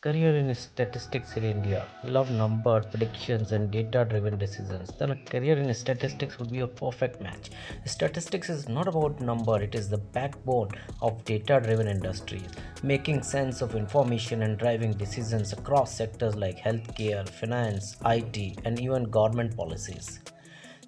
Career in statistics in India. Love numbers, predictions, and data driven decisions. Then a career in statistics would be a perfect match. Statistics is not about number, it is the backbone of data driven industries, making sense of information and driving decisions across sectors like healthcare, finance, IT, and even government policies.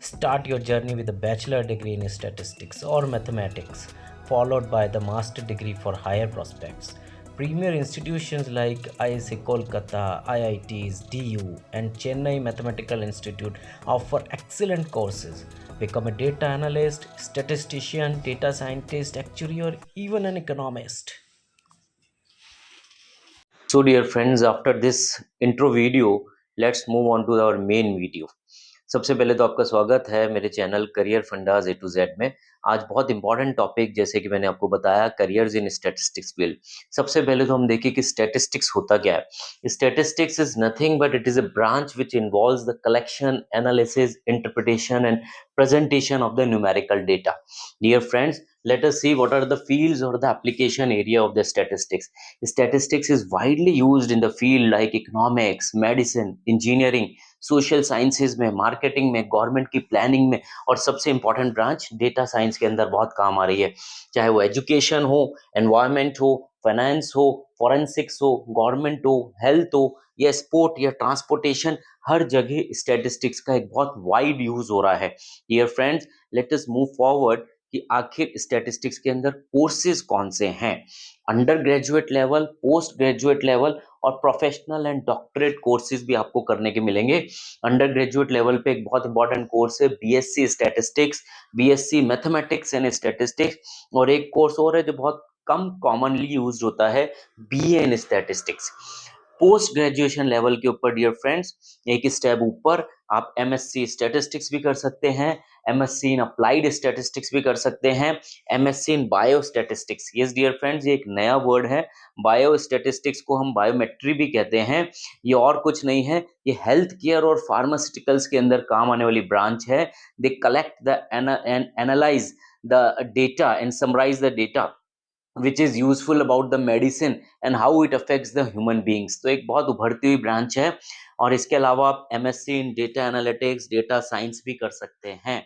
Start your journey with a bachelor degree in statistics or mathematics, followed by the master degree for higher prospects. Premier institutions like ISA Kolkata, IITs, DU, and Chennai Mathematical Institute offer excellent courses. Become a data analyst, statistician, data scientist, actuary, or even an economist. So dear friends, after this intro video, let's move on to our main video. सबसे पहले तो आपका स्वागत है मेरे channel career fundas A to Z में। आज बहुत इंपॉर्टेंट टॉपिक, जैसे कि मैंने आपको बताया, करियर्स इन स्टैटिस्टिक्स फील्ड। सबसे पहले तो हम देखिए कि स्टैटिस्टिक्स होता क्या है। Statistics is nothing but it is a branch which involves the collection, analysis, interpretation and presentation of the numerical data. Dear friends, let us see what are the fields or the application area of the statistics. Statistics is widely used in the field like economics, medicine, engineering, social sciences में, marketing में, government की planning में, और सबसे important branch data science के अंदर बहुत काम आ रही है। चाहे वो एजुकेशन हो, एनवायरमेंट हो, फाइनेंस हो, फॉरेंसिक्स हो, गवर्नमेंट हो, हेल्थ हो, या स्पोर्ट या ट्रांसपोर्टेशन, हर जगह स्टैटिस्टिक्स का एक बहुत वाइड यूज हो रहा है। Dear friends, let us move forward कि आखिर स्टैटिस्टिक्स के अंदर कोर्सेज कौन से हैं। Undergraduate level, postgraduate level और प्रोफेशनल एंड डॉक्टरेट कोर्सेज भी आपको करने के मिलेंगे। अंडर ग्रेजुएट लेवल पे एक बहुत इंपॉर्टेंट कोर्स है BSc statistics, BSc mathematics and statistics, और एक कोर्स और है जो बहुत कम कॉमनली यूज होता है, बीए इन स्टैटिस्टिक्स। पोस्ट ग्रेजुएशन लेवल के ऊपर डियर फ्रेंड्स, एक स्टेप ऊपर आप एमएससी स्टैटिस्टिक्स भी कर सकते हैं, एमएससी इन अप्लाइड स्टैटिस्टिक्स भी कर सकते हैं, MSc in biostatistics. Yes dear friends, ये एक नया वर्ड है। बायो स्टैटिस्टिक्स को हम बायोमेट्री भी कहते हैं। ये और कुछ नहीं है, ये हेल्थ केयर और फार्मास्यूटिकल्स के अंदर काम आने वाली ब्रांच है। They collect the and analyse the data and summarise the data which is useful about the medicine and how it affects the human beings. तो एक बहुत उभरती हुई ब्रांच है। और इसके अलावा आप MSc in data analytics, data science भी कर सकते हैं।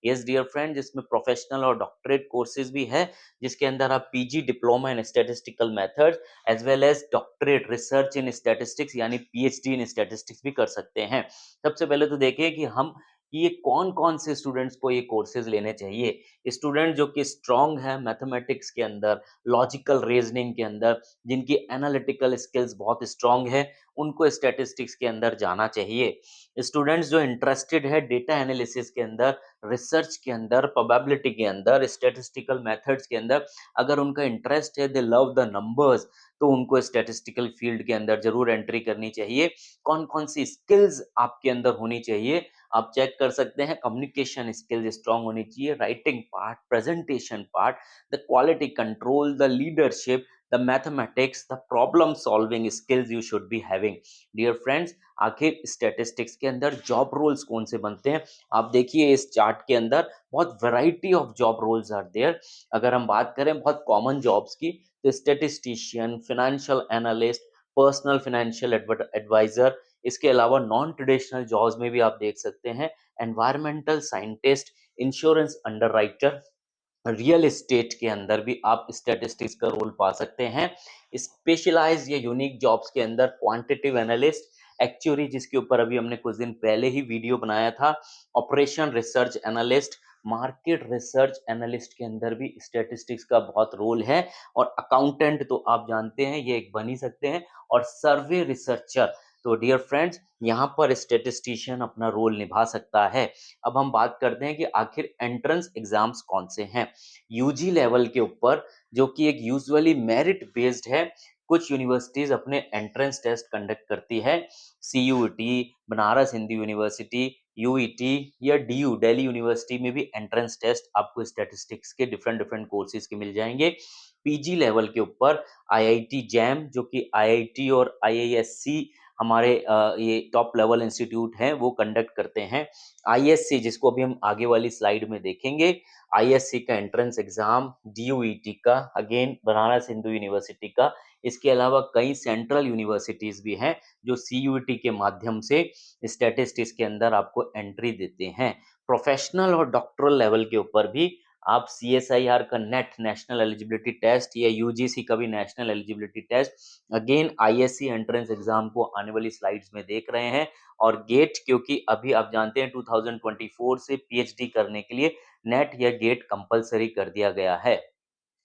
यस डियर फ्रेंड, जिसमें प्रोफेशनल और डॉक्टरेट कोर्सेज भी है, जिसके अंदर आप PG diploma in statistical methods as well as doctorate research in statistics यानी पीएचडी इन स्टैटिस्टिक्स भी कर सकते हैं। सबसे पहले तो देखिए कि हम ये कौन कौन से स्टूडेंट्स को ये कोर्सेज लेने चाहिए। स्टूडेंट जो कि स्ट्रांग है मैथमेटिक्स के अंदर, लॉजिकल रीजनिंग के अंदर, जिनकी एनालिटिकल स्किल्स बहुत स्ट्रांग है, उनको स्टैटिस्टिक्स के अंदर जाना चाहिए। स्टूडेंट्स जो इंटरेस्टेड है डेटा एनालिसिस के अंदर, रिसर्च के अंदर, प्रोबेबिलिटी के अंदर, स्टैटिस्टिकल मेथड्स के अंदर, अगर उनका इंटरेस्ट है, दे लव द नंबर्स, तो उनको स्टैटिस्टिकल फील्ड के अंदर जरूर एंट्री करनी चाहिए। कौन कौन सी स्किल्स आपके अंदर होनी चाहिए, आप चेक कर सकते हैं। कम्युनिकेशन स्किल्स स्ट्रांग होनी चाहिए, writing part, presentation part, the quality control, the leadership, the mathematics, the problem solving skills you should be having. Dear friends, आखिर स्टैटिस्टिक्स के अंदर जॉब रोल्स कौन से बनते हैं, आप देखिए इस चार्ट के अंदर बहुत variety of job roles are there. अगर हम बात करें बहुत कॉमन जॉब्स की, तो statistician, financial analyst, personal financial adviser, इसके अलावा नॉन ट्रेडिशनल जॉब्स में भी आप देख सकते हैं environmental scientist, insurance underwriter, real estate के अंदर भी आप स्टैटिस्टिक्स का रोल पा सकते हैं। स्पेशलाइज या यूनिक जॉब्स के अंदर क्वांटिटेटिव एनालिस्ट, एक्चुअरी जिसके ऊपर अभी हमने कुछ दिन पहले ही वीडियो बनाया था, operation research analyst, market research analyst के अंदर भी स्टैटिस्टिक्स का बहुत रोल है। और अकाउंटेंट तो आप जानते हैं ये एक बन ही सकते हैं, और सर्वे रिसर्चर। तो डियर फ्रेंड्स, यहाँ पर स्टैटिस्टिशियन अपना रोल निभा सकता है। अब हम बात करते हैं कि आखिर एंट्रेंस एग्जाम्स कौन से हैं। यूजी लेवल के ऊपर, जो कि एक यूजुअली मेरिट बेस्ड है, कुछ यूनिवर्सिटीज अपने एंट्रेंस टेस्ट कंडक्ट करती है। CUET, Banaras Hindu university, UET या डीयू दिल्ली यूनिवर्सिटी में भी एंट्रेंस टेस्ट आपको स्टैटिस्टिक्स के डिफरेंट डिफरेंट कोर्सेज के मिल जाएंगे। पीजी लेवल के ऊपर आईआईटी जैम, जो कि आईआईटी और आईआईएससी हमारे ये टॉप लेवल इंस्टीट्यूट हैं वो कंडक्ट करते हैं। आईएससी, जिसको अभी हम आगे वाली स्लाइड में देखेंगे, आईएससी का एंट्रेंस एग्जाम, डीयूईटी का, अगेन बनारस हिंदू यूनिवर्सिटी का, इसके अलावा कई सेंट्रल यूनिवर्सिटीज भी हैं जो सीयूईटी के माध्यम से स्टैटिस्टिक्स के अंदर आपको एंट्री देते हैं। प्रोफेशनल और डॉक्टरल लेवल के ऊपर भी आप सीएसआईआर का नेट, नेशनल एलिजिबिलिटी टेस्ट, या यूजीसी का भी national eligibility test, again ISC entrance exam को आने वाली स्लाइड्स में देख रहे हैं। और गेट, क्योंकि अभी आप जानते हैं 2024 से पीएचडी करने के लिए नेट या गेट कंपलसरी कर दिया गया है।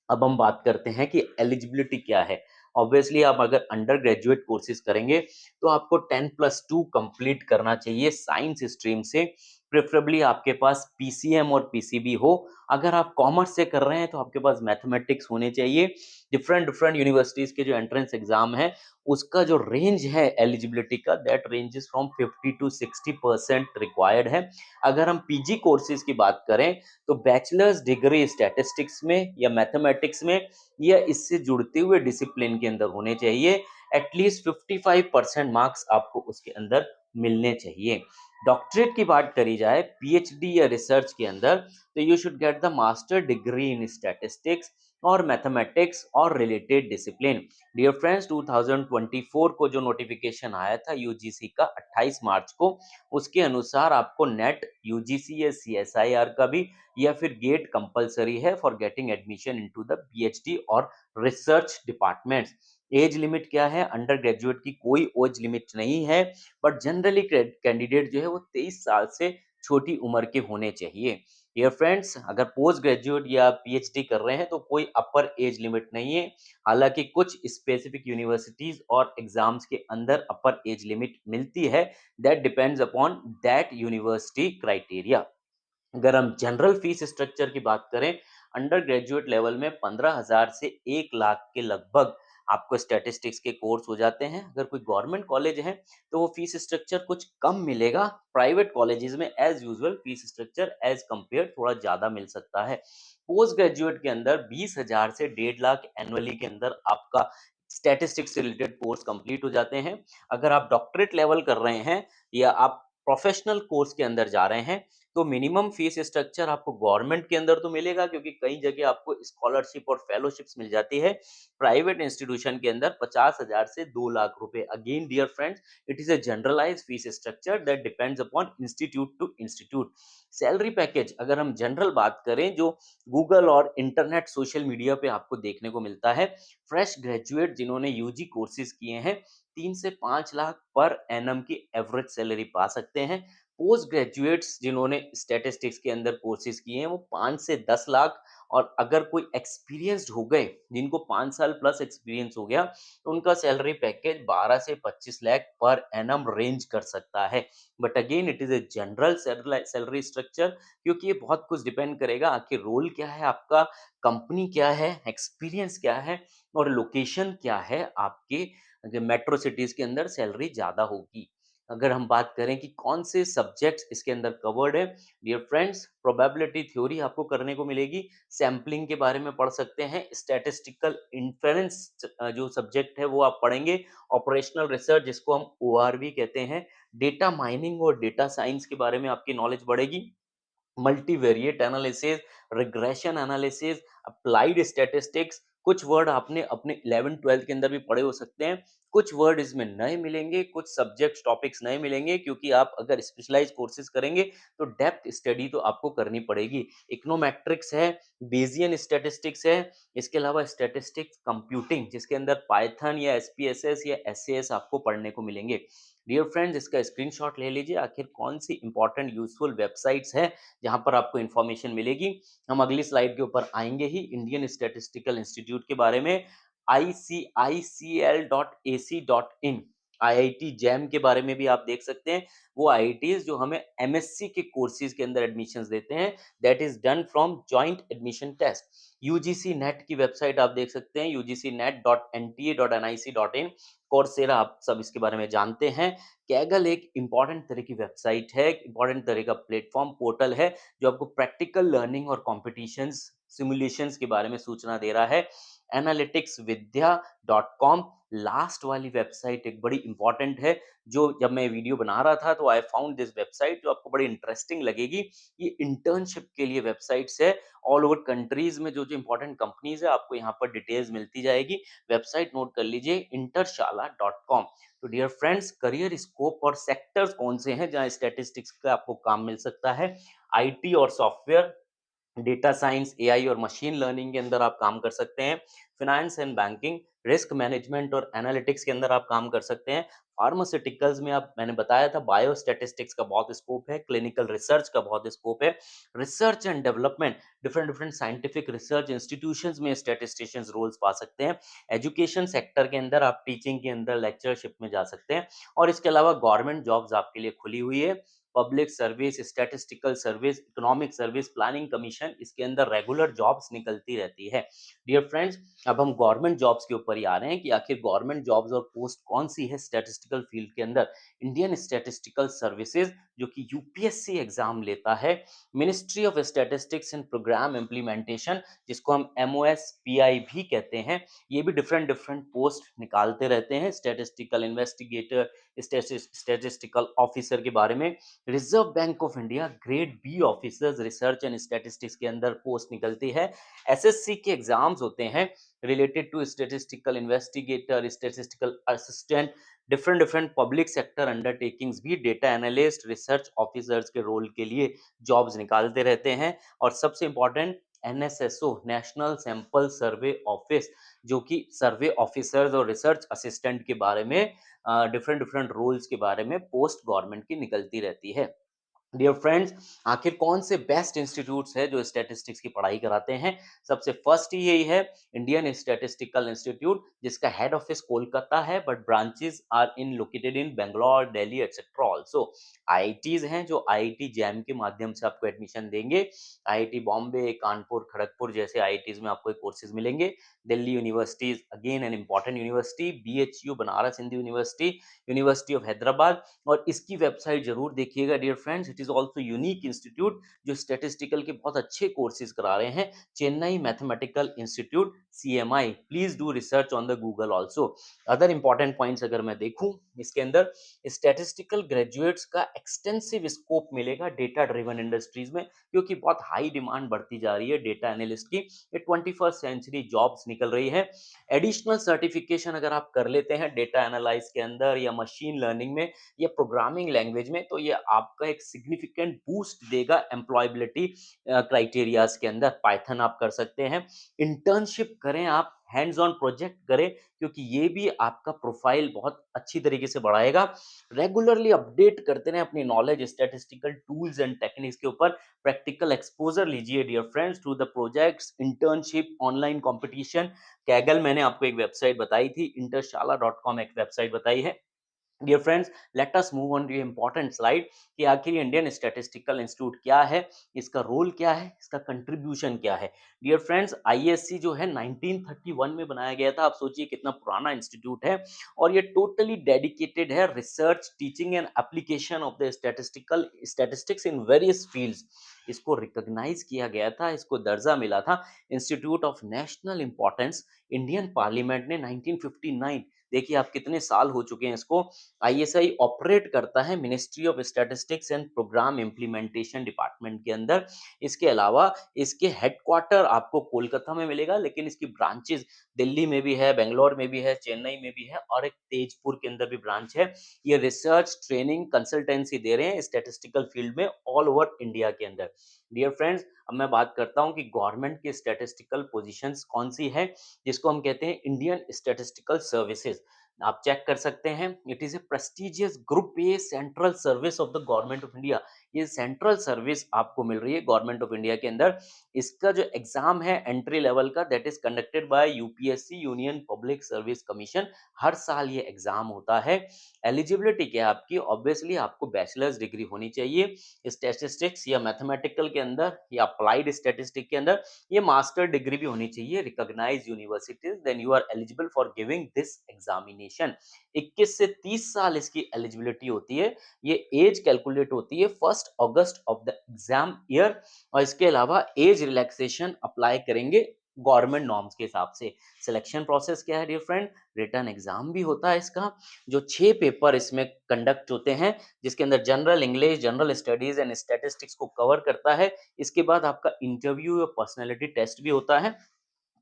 अब हम बात करते हैं कि एलिजिबिलिटी क्या है। ऑब्वियसली आप अगर अंडर ग्रेजुएट कोर्सेज करेंगे तो आपको 10+2 कंप्लीट करना चाहिए साइंस स्ट्रीम से। प्रेफरेबली आपके पास पीसीएम और पीसीबी हो। अगर आप कॉमर्स से कर रहे हैं तो आपके पास मैथमेटिक्स होने चाहिए। डिफरेंट डिफरेंट यूनिवर्सिटीज के जो एंट्रेंस एग्जाम है उसका जो रेंज है एलिजिबिलिटी का, that range is from 50 to 60% required है। अगर हम पीजी कोर्सेज की बात करें तो बैचलर्स डिग्री स्टैटिस्टिक्स में या मैथमेटिक्स में या इससे जुड़ते हुए डिसिप्लिन के अंदर होने चाहिए। एटलीस्ट 55% मार्क्स आपको उसके अंदर मिलने चाहिए। डॉक्टरेट की बात करी जाए पीएचडी या रिसर्च के अंदर, तो you should get the master degree in statistics और मैथमेटिक्स और रिलेटेड डिसिप्लिन। डियर फ्रेंड्स, 2024 को जो नोटिफिकेशन आया था यूजीसी का 28 मार्च को, उसके अनुसार आपको नेट, यूजीसी या सीएसआईआर का भी या फिर गेट कंपलसरी है for getting admission into the PhD और रिसर्च डिपार्टमेंट्स। एज लिमिट क्या है? अंडर ग्रेजुएट की कोई एज लिमिट नहीं है, बट जनरली कैंडिडेट जो है वो 23 साल से छोटी उम्र के होने चाहिए। डियर फ्रेंड्स, अगर पोस्ट ग्रेजुएट या पीएचडी कर रहे हैं तो कोई अपर एज लिमिट नहीं है। हालांकि कुछ स्पेसिफिक यूनिवर्सिटीज और एग्जाम्स के अंदर अपर एज लिमिट मिलती है, that depends upon that university criteria. अगर हम जनरल फीस स्ट्रक्चर की बात करें, अंडर ग्रेजुएट लेवल में 15,000 से 1 लाख के लगभग आपको स्टैटिस्टिक्स के कोर्स हो जाते हैं। अगर कोई गवर्नमेंट कॉलेज है तो वो फीस स्ट्रक्चर कुछ कम मिलेगा। प्राइवेट कॉलेजेस में as usual fees structure as compare थोड़ा ज्यादा मिल सकता है। पोस्ट ग्रेजुएट के अंदर 20,000 से 1.5 लाख एनुअली के अंदर आपका स्टैटिस्टिक्स से रिलेटेड कोर्स कंप्लीट हो जाते हैं। अगर आप डॉक्टरेट लेवल कर रहे हैं या आप प्रोफेशनल कोर्स के अंदर जा रहे हैं तो मिनिमम फीस स्ट्रक्चर आपको गवर्नमेंट के अंदर तो मिलेगा, क्योंकि कई जगह आपको स्कॉलरशिप और फेलोशिप्स मिल जाती है। प्राइवेट इंस्टीट्यूशन के अंदर 50,000 से 2 लाख रुपए। Again dear friends, it is a generalised fee structure that depends upon institute to institute. Salary package अगर हम जनरल बात करें, जो गूगल और इंटरनेट सोशल मीडिया पे आपको देखने को मिलता है, फ्रेश ग्रेजुएट जिन्होंने यूजी कोर्सेज किए हैं 3 से 5 लाख पर एनम की एवरेज सैलरी पा सकते हैं। पोस्ट ग्रेजुएट्स जिन्होंने स्टैटिस्टिक्स के अंदर कोर्सेज किए हैं वो 5 से 10 लाख, और अगर कोई एक्सपीरियंस्ड हो गए, जिनको 5 साल प्लस एक्सपीरियंस हो गया, तो उनका सैलरी पैकेज 12 से 25 लाख पर एनम रेंज कर सकता है। But again it is a general salary structure, क्योंकि ये बहुत कुछ डिपेंड करेगा आखिर रोल क्या है आपका, कंपनी क्या है, एक्सपीरियंस क्या है और लोकेशन क्या है आपके। मेट्रो सिटीज के अंदर सैलरी ज्यादा होगी। अगर हम बात करें कि कौन से सब्जेक्ट्स इसके अंदर कवर्ड है, डियर फ्रेंड्स, प्रोबेबिलिटी थ्योरी आपको करने को मिलेगी, सैम्पलिंग के बारे में पढ़ सकते हैं, स्टैटिस्टिकल इन्फेरेंस जो सब्जेक्ट है वो आप पढ़ेंगे, ऑपरेशनल रिसर्च जिसको हम ओआरबी कहते हैं, डेटा माइनिंग और डेटा साइंस के बारे में आपकी नॉलेज बढ़ेगी, multivariate analysis, regression analysis, applied statistics. कुछ वर्ड आपने अपने 11th-12th के अंदर भी पढ़े हो सकते हैं, कुछ वर्ड इसमें नए मिलेंगे, कुछ सब्जेक्ट टॉपिक्स नए मिलेंगे, क्योंकि आप अगर स्पेशलाइज कोर्सेज करेंगे तो डेप्थ स्टडी तो आपको करनी पड़ेगी। इकोनोमेट्रिक्स है, बेसियन स्टैटिस्टिक्स है, इसके अलावा स्टैटिस्टिक्स कंप्यूटिंग जिसके अंदर पाइथन या एसपीएसएस या एसएएस आपको पढ़ने को मिलेंगे। डियर फ्रेंड्स, इसका स्क्रीनशॉट ले लीजिए, आखिर कौन सी इंपॉर्टेंट यूजफुल वेबसाइट्स है जहां पर आपको इन्फॉर्मेशन मिलेगी। हम अगली स्लाइड के ऊपर आएंगे ही इंडियन स्टैटिस्टिकल इंस्टीट्यूट के बारे में। ICICL.AC.in, आईआईटी जैम के बारे में भी आप देख सकते हैं। वो आईआईटीज जो हमें एमएससी के कोर्सेज के अंदर एडमिशंस देते हैं, that is done from joint admission test. UGC NET की वेबसाइट आप देख सकते हैं, ugcnet.nta.nic.in। कोर्सेरा आप सब इसके बारे में जानते हैं। कैगल एक इंपॉर्टेंट तरह की वेबसाइट है, इंपॉर्टेंट तरह का प्लेटफॉर्म पोर्टल है जो आपको प्रैक्टिकल लर्निंग और कॉम्पिटिशन्स सिमुलेशंस के बारे में सूचना दे रहा है। analyticsvidya.com। लास्ट वाली वेबसाइट एक बड़ी इंपॉर्टेंट है, जो जब मैं वीडियो बना रहा था तो आई फाउंड दिस वेबसाइट, जो आपको बड़ी इंटरेस्टिंग लगेगी। ये इंटर्नशिप के लिए वेबसाइट्स है, ऑल ओवर कंट्रीज में जो जो इंपॉर्टेंट कंपनीज है आपको यहाँ पर डिटेल्स मिलती जाएगी। वेबसाइट नोट कर लीजिए, इंटरशाला.com। तो डियर फ्रेंड्स, करियर स्कोप और सेक्टर्स कौन से हैं जहाँ स्टैटिस्टिक्स का आपको काम मिल सकता है? आईटी और सॉफ्टवेयर, डेटा साइंस, एआई और मशीन लर्निंग के अंदर आप काम कर सकते हैं। Finance and banking, risk management और एनालिटिक्स के अंदर आप काम कर सकते हैं। फार्मास्यूटिकल्स में आप, मैंने बताया था, बायो स्टैटिस्टिक्स का बहुत स्कोप है, क्लिनिकल रिसर्च का बहुत स्कोप है। Research and development, different different scientific research institutions में स्टैटिस्टिशियंस रोल्स पा सकते हैं। एजुकेशन सेक्टर के अंदर आप टीचिंग के अंदर लेक्चरशिप में जा सकते हैं। और इसके अलावा गवर्नमेंट जॉब्स आपके लिए खुली हुई है, public service, statistical service, economic service, planning commission, इसके अंदर रेगुलर जॉब्स निकलती रहती है। डियर फ्रेंड्स, अब हम गवर्नमेंट जॉब्स के ऊपर ही आ रहे हैं कि आखिर गवर्नमेंट जॉब्स और पोस्ट कौन सी है स्टैटिस्टिकल फील्ड के अंदर। इंडियन स्टैटिस्टिकल सर्विसेज, जो कि यूपीएससी एग्जाम लेता है। Ministry of statistics and programme implementation, जिसको हम MOSPI भी कहते हैं, ये भी डिफरेंट डिफरेंट पोस्ट निकालते रहते हैं स्टैटिस्टिकल इन्वेस्टिगेटर, स्टैटिस्टिकल ऑफिसर के बारे में। Reserve bank of India grade B officers research and statistics के अंदर पोस्ट निकलती है। एसएससी के एग्जाम्स होते हैं related to statistical investigator, statistical assistant, different different public sector undertakings भी डेटा एनालिस्ट, रिसर्च ऑफिसर्स के रोल के लिए जॉब्स निकालते रहते हैं। और सबसे important, NSSO, national sample survey office, जो कि सर्वे ऑफिसर्स और रिसर्च असिस्टेंट के बारे में, डिफरेंट डिफरेंट रोल्स के बारे में पोस्ट गवर्नमेंट की निकलती रहती है। डियर फ्रेंड्स, आखिर कौन से बेस्ट इंस्टीट्यूट्स है जो स्टैटिस्टिक्स की पढ़ाई कराते हैं? सबसे फर्स्ट ही यही है, इंडियन स्टैटिस्टिकल इंस्टीट्यूट, जिसका हेड ऑफिस कोलकाता है, but branches are in located in Bangalore, Delhi etcetera also. IITs हैं जो आईआईटी जैम के माध्यम से आपको एडमिशन देंगे। आईआईटी बॉम्बे, कानपुर, खड़गपुर जैसे आईआईटीज में आपको कोर्सेज मिलेंगे। Delhi universities, again an important university, BHU Banaras Hindu university, university of Hyderabad. और इसकी वेबसाइट जरूर देखिएगा dear friends, it is also unique institute जो स्टैटिस्टिकल के बहुत अच्छे कोर्सेज करा रहे हैं। Chennai mathematical institute, CMI, please do research on the Google also. Other important points अगर मैं देखूं, इसके अंदर स्टैटिस्टिकल ग्रेजुएट्स का एक्सटेंसिव स्कोप मिलेगा डेटा ड्रिवन इंडस्ट्रीज में, क्योंकि बहुत हाई डिमांड बढ़ती जा रही है डेटा एनालिस्ट की। ये 21st सेंचुरी जॉब्स निकल रही है। एडिशनल सर्टिफिकेशन अगर आप कर लेते हैं डेटा एनालाइज के अंदर या मशीन लर्निंग में या प्रोग्रामिंग लैंग्वेज में, तो ये आपका एक सिग्निफिकेंट बूस्ट देगा एम्प्लॉयबिलिटी क्राइटेरियाज के अंदर। पाइथन आप कर सकते हैं, इंटर्नशिप करें आप, हैंड्स ऑन प्रोजेक्ट करें, क्योंकि ये भी आपका प्रोफाइल बहुत अच्छी तरीके से बढ़ाएगा। रेगुलरली अपडेट करते रहें अपनी knowledge statistical tools and techniques के ऊपर। प्रैक्टिकल एक्सपोजर लीजिए dear friends through the projects, internship, online competition. Kaggle मैंने आपको एक वेबसाइट बताई थी, intershala.com एक वेबसाइट बताई है। Dear friends, let us move on to important slide कि आखिर इंडियन स्टैटिस्टिकल इंस्टीट्यूट क्या है, इसका रोल क्या है, इसका कंट्रीब्यूशन क्या है। डियर फ्रेंड्स, ISC जो है 1931 में बनाया गया था। आप सोचिए कितना पुराना इंस्टीट्यूट है। और ये टोटली डेडिकेटेड है research, teaching and application of the statistics in various fields. इसको रिकॉग्नाइज किया गया था, इसको दर्जा मिला था institute of national importance. Indian parliament ने 1959, देखिए आप कितने साल हो चुके हैं इसको। ISI ऑपरेट करता है ministry of statistics and programme implementation department के अंदर। इसके अलावा इसके हेडक्वार्टर आपको कोलकाता में मिलेगा, लेकिन इसकी ब्रांचेस दिल्ली में भी है, बेंगलोर में भी है, चेन्नई में भी है, और एक तेजपुर के अंदर भी ब्रांच है। ये रिसर्च, ट्रेनिंग, कंसल्टेंसी दे रहे हैं स्टैटिस्टिकल फील्ड में ऑल ओवर इंडिया के अंदर। डियर फ्रेंड्स, अब मैं बात करता हूँ कि गवर्नमेंट की स्टैटिस्टिकल पोजीशंस कौन सी है, जिसको हम कहते हैं इंडियन स्टैटिस्टिकल सर्विसेज। आप चेक कर सकते हैं, it is a prestigious group A central service of the government of India. ये सेंट्रल सर्विस आपको मिल रही है गवर्नमेंट ऑफ इंडिया के अंदर। इसका जो एग्जाम है एंट्री लेवल का, that is conducted by UPSC, Union Public Service Commission. हर साल ये एग्जाम होता है। एलिजिबिलिटी क्या है आपकी? ऑब्वियसली आपको बैचलर्स डिग्री होनी चाहिए स्टैटिस्टिक्स या मैथमेटिकल के अंदर या अप्लाइड स्टैटिस्टिक के अंदर। ये मास्टर डिग्री भी होनी चाहिए recognised universities, then you are eligible for giving this examination. 21 से 30 साल इसकी एलिजिबिलिटी होती है। ये एज कैलकुलेट होती है 1 अगस्त ऑफ द एग्जाम ईयर। और इसके अलावा एज रिलैक्सेशन अप्लाई करेंगे गवर्नमेंट नॉर्म्स के हिसाब से। सिलेक्शन प्रोसेस क्या है डियर फ्रेंड? रिटन एग्जाम भी होता है इसका, जो 6 पेपर इसमें कंडक्ट होते हैं, जिसके अंदर general English, general studies and statistics को कवर करता है। इसके बाद आपका इंटरव्यू या पर्सनैलिटी टेस्ट भी होता है,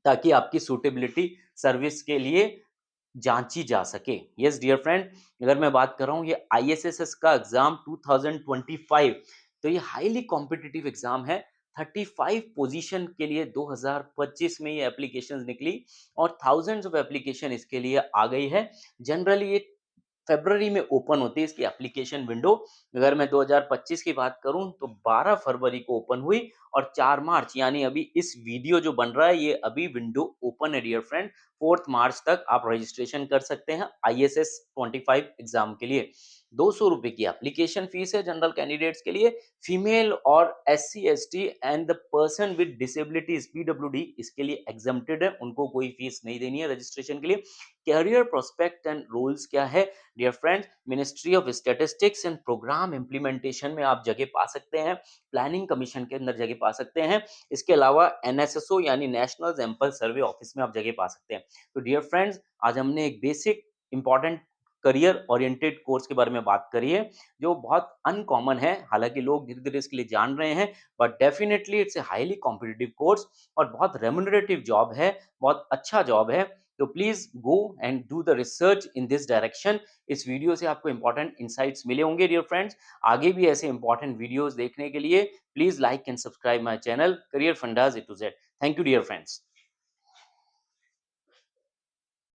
ताकि आपकी सूटेबिलिटी सर्विस के लिए जांची जा सके। यस डियर फ्रेंड, अगर मैं बात कर रहा हूँ ये आईएसएसएस का एग्जाम 2025, तो ये हाईली कॉम्पिटिटिव एग्जाम है। 35 पोजीशन के लिए 2025 में ये एप्लीकेशंस निकली और थाउजेंड्स ऑफ एप्लीकेशन इसके लिए आ गई है। जनरली ये फरवरी में ओपन होती है इसकी एप्लीकेशन विंडो। अगर मैं 2025 की बात करूं तो 12 फरवरी को ओपन हुई और 4 मार्च यानी अभी इस वीडियो जो बन रहा है ये अभी विंडो ओपन है डियर फ्रेंड। 4 मार्च तक आप रजिस्ट्रेशन कर सकते हैं आईएसएस 25 एग्जाम के लिए। 200 रुपए की एप्लीकेशन फीस है जनरल कैंडिडेट्स के लिए। फीमेल और SC ST and the person with disabilities PWD इसके लिए एग्जम्प्टेड है, उनको कोई फीस नहीं देनी है रजिस्ट्रेशन के लिए। कैरियर प्रोस्पेक्ट एंड रूल्स क्या है dear friends? Ministry of statistics and programme implementation में आप जगह पा सकते हैं, प्लानिंग कमीशन के अंदर जगह पा सकते हैं, इसके अलावा एनएसएसओ यानी नेशनल सैंपल सर्वे ऑफिस में आप जगह पा सकते हैं। तो डियर फ्रेंड्स, आज हमने एक basic important career oriented course के बारे में बात करी है, जो बहुत अनकॉमन है। हालांकि लोग धीरे धीरे इसके लिए जान रहे हैं, but definitely it's a highly competitive course और बहुत रेम्युनरेटिव जॉब है, बहुत अच्छा जॉब है। तो please go and do the research in this direction. इस वीडियो से आपको इंपॉर्टेंट इंसाइट्स मिले होंगे डियर फ्रेंड्स। आगे भी ऐसे इंपॉर्टेंट वीडियोस देखने के लिए please like and subscribe my channel career fundas A to Z. Thank you dear friends.